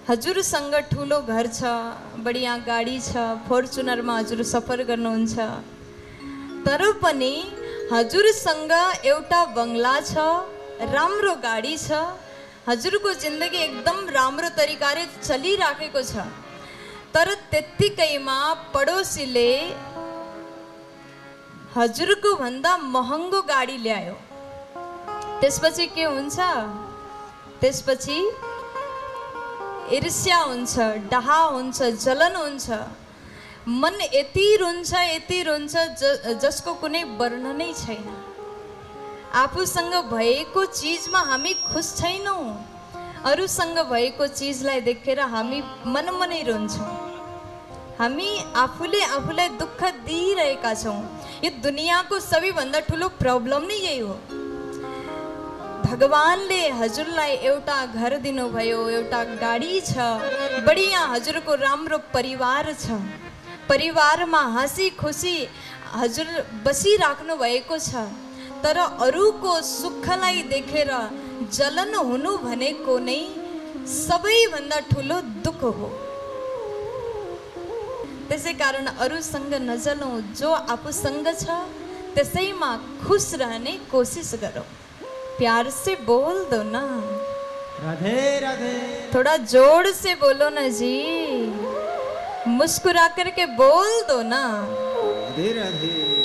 हजुरसँग ठुलो घर छ, बढिया गाडी छ, फर्चुनरमा हजुर सफर गर्नुहुन्छ, तर पनि हजुरसँग एउटा बङ्गला छ, राम्रो गाडी छ, हजुरको जिन्दगी एकदम राम्रो तरिकाले चलिराखेको छ, तर त्यत्तिकैमा पडोसीले हजुरको भन्दा महँगो गाडी ल्यायो। त्यसपछि के हुन्छ? त्यसपछि ईर्ष्या हुन्छ, डहा हुन्छ, जलन हुन्छ, मन यति रुन्छ जसको कुनै वर्णनै छैन। आफूसँग भएको चिजमा हामी खुस छैनौँ, अरूसँग भएको चिजलाई देखेर हामी मनमनै रुन्छौँ। हामी आफूले आफूलाई दुःख दिइरहेका छौँ। यो दुनियाँको सबैभन्दा ठुलो प्रब्लम नै यही हो। भगवानले हजुरलाई एउटा घर दिनुभयो, एउटा गाडी छ, बढिया हजुरको राम्रो परिवार छ, परिवारमा हाँसी खुसी हजुर बसिराख्नु भएको छ, तर अरूको सुखलाई देखेर जलन हुनु भनेको नै सबैभन्दा ठुलो दुःख हो। त्यसै कारण अरूसँग नजलौँ, जो आफूसँग छ त्यसैमा खुश रहने कोशिश करो। प्यार से बोल दो ना, राधे राधे। थोड़ा जोर से बोलो ना जी, मुस्कुरा करके बोल दो ना। राधे राधे।